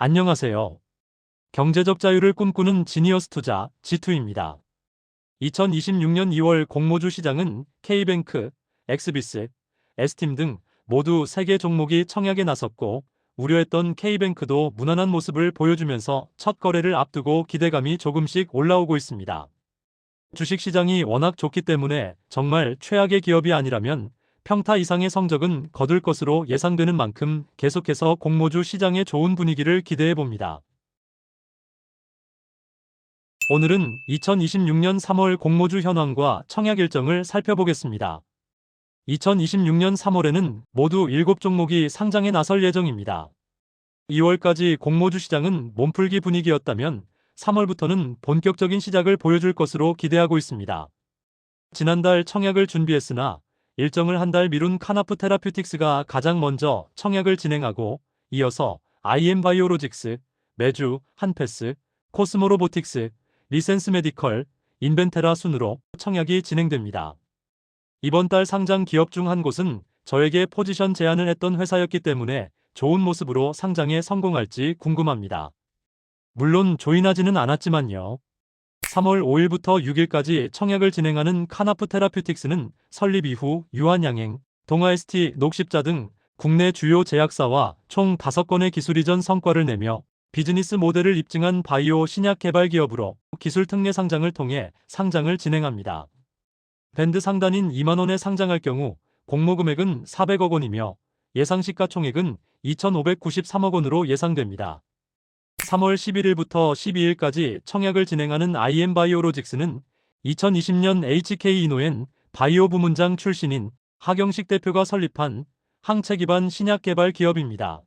안녕하세요. 경제적 자유를 꿈꾸는 지니어스 투자 G2입니다. 2026년 2월 공모주 시장은 K뱅크, 엑스비스, S팀 등 모두 3개 종목이 청약에 나섰고 우려했던 K뱅크도 무난한 모습을 보여주면서 첫 거래를 앞두고 기대감이 조금씩 올라오고 있습니다. 주식시장이 워낙 좋기 때문에 정말 최악의 기업이 아니라면 평타 이상의 성적은 거둘 것으로 예상되는 만큼 계속해서 공모주 시장의 좋은 분위기를 기대해 봅니다. 오늘은 2026년 3월 공모주 현황과 청약 일정을 살펴보겠습니다. 2026년 3월에는 모두 7종목이 상장에 나설 예정입니다. 2월까지 공모주 시장은 몸풀기 분위기였다면 3월부터는 본격적인 시작을 보여줄 것으로 기대하고 있습니다. 지난달 청약을 준비했으나 일정을 한 달 미룬 카나프 테라퓨틱스가 가장 먼저 청약을 진행하고 이어서 IM바이오로직스, 메주, 한패스, 코스모로보틱스, 리센스 메디컬, 인벤테라 순으로 청약이 진행됩니다. 이번 달 상장 기업 중 한 곳은 저에게 포지션 제안을 했던 회사였기 때문에 좋은 모습으로 상장에 성공할지 궁금합니다. 물론 조인하지는 않았지만요. 3월 5일부터 6일까지 청약을 진행하는 카나프 테라퓨틱스는 설립 이후 유한양행, 동아ST, 녹십자 등 국내 주요 제약사와 총 5건의 기술 이전 성과를 내며 비즈니스 모델을 입증한 바이오 신약 개발 기업으로 기술 특례 상장을 통해 상장을 진행합니다. 밴드 상단인 2만원에 상장할 경우 공모 금액은 400억 원이며 예상 시가총액은 2,593억 원으로 예상됩니다. 3월 11일부터 12일까지 청약을 진행하는 IM바이오로직스는 2020년 HK 이노엔 바이오 부문장 출신인 하경식 대표가 설립한 항체 기반 신약 개발 기업입니다.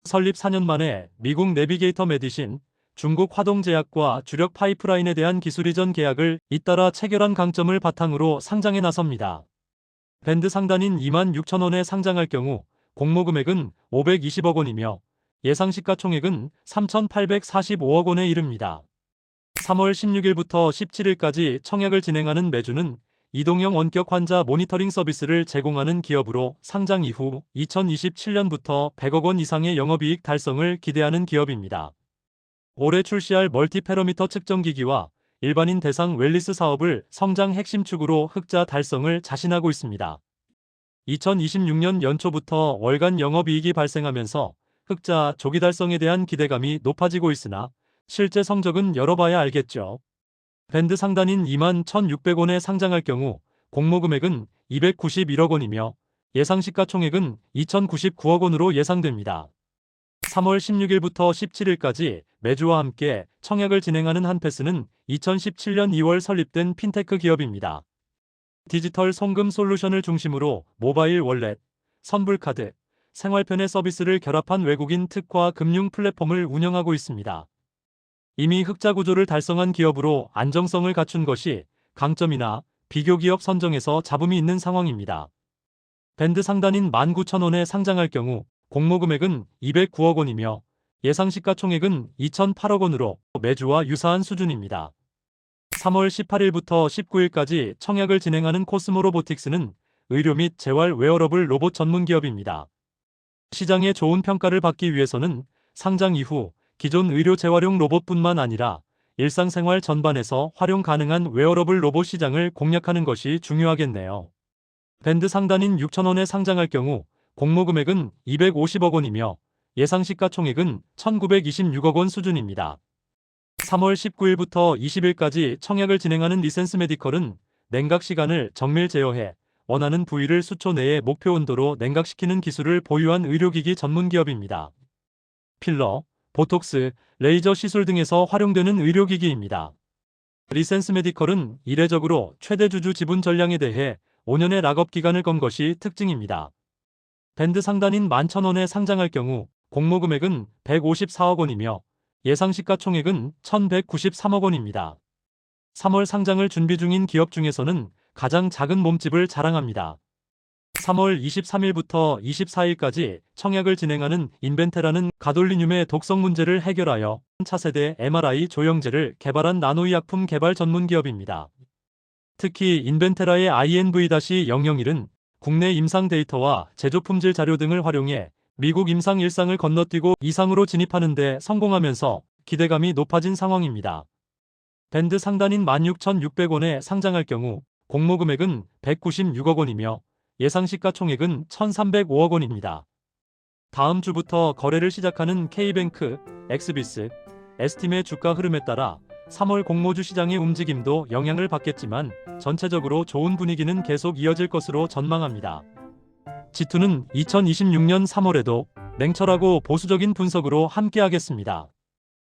설립 4년 만에 미국 내비게이터 메디신, 중국 화동제약과 주력 파이프라인에 대한 기술 이전 계약을 잇따라 체결한 강점을 바탕으로 상장에 나섭니다. 밴드 상단인 26,000원에 상장할 경우 공모 금액은 520억 원이며 예상 시가총액은 3,845억 원에 이릅니다. 3월 16일부터 17일까지 청약을 진행하는 메주는 이동형 원격 환자 모니터링 서비스를 제공하는 기업으로 상장 이후 2027년부터 100억 원 이상의 영업이익 달성을 기대하는 기업입니다. 올해 출시할 멀티패러미터 측정기기와 일반인 대상 웰리스 사업을 성장 핵심 축으로 흑자 달성을 자신하고 있습니다. 2026년 연초부터 월간 영업이익이 발생하면서 흑자 조기 달성에 대한 기대감이 높아지고 있으나 실제 성적은 열어봐야 알겠죠. 밴드 상단인 21,600원에 상장할 경우 공모 금액은 291억 원이며 예상 시가총액은 2,099억 원으로 예상됩니다. 3월 16일부터 17일까지 메주와 함께 청약을 진행하는 한패스는 2017년 2월 설립된 핀테크 기업입니다. 디지털 송금 솔루션을 중심으로 모바일 월렛, 선불카드, 생활편의 서비스를 결합한 외국인 특화 금융 플랫폼을 운영하고 있습니다. 이미 흑자 구조를 달성한 기업으로 안정성을 갖춘 것이 강점이나 비교 기업 선정에서 잡음이 있는 상황입니다. 밴드 상단인 19,000원에 상장할 경우 공모 금액은 209억 원이며 예상 시가총액은 2,008억 원으로 메주와 유사한 수준입니다. 3월 18일부터 19일까지 청약을 진행하는 코스모로보틱스는 의료 및 재활 웨어러블 로봇 전문 기업입니다. 시장의 좋은 평가를 받기 위해서는 상장 이후 기존 의료 재활용 로봇뿐만 아니라 일상생활 전반에서 활용 가능한 웨어러블 로봇 시장을 공략하는 것이 중요하겠네요. 밴드 상단인 6,000원에 상장할 경우 공모 금액은 250억 원이며 예상 시가총액은 1,926억 원 수준입니다. 3월 19일부터 20일까지 청약을 진행하는 리센스 메디컬은 냉각 시간을 정밀 제어해 원하는 부위를 수초 내에 목표 온도로 냉각시키는 기술을 보유한 의료기기 전문 기업입니다. 필러, 보톡스, 레이저 시술 등에서 활용되는 의료기기입니다. 리센스 메디컬은 이례적으로 최대 주주 지분 전량에 대해 5년의 락업 기간을 건 것이 특징입니다. 밴드 상단인 11,000원에 상장할 경우 공모 금액은 154억 원이며 예상 시가총액은 1,193억 원입니다. 3월 상장을 준비 중인 기업 중에서는 가장 작은 몸집을 자랑합니다. 3월 23일부터 24일까지 청약을 진행하는 인벤테라는 가돌리늄의 독성 문제를 해결하여 차세대 MRI 조영제를 개발한 나노의약품 개발 전문 기업입니다. 특히 인벤테라의 INV-001은 국내 임상 데이터와 제조 품질 자료 등을 활용해 미국 임상 1상을 건너뛰고 2상으로 진입하는 데 성공하면서 기대감이 높아진 상황입니다. 밴드 상단인 16,600원에 상장할 경우 공모 금액은 196억 원이며 예상 시가총액은 1,305억 원입니다. 다음 주부터 거래를 시작하는 K뱅크, 엑스비스, 에스팀의 주가 흐름에 따라 3월 공모주 시장의 움직임도 영향을 받겠지만 전체적으로 좋은 분위기는 계속 이어질 것으로 전망합니다. G2는 2026년 3월에도 냉철하고 보수적인 분석으로 함께하겠습니다.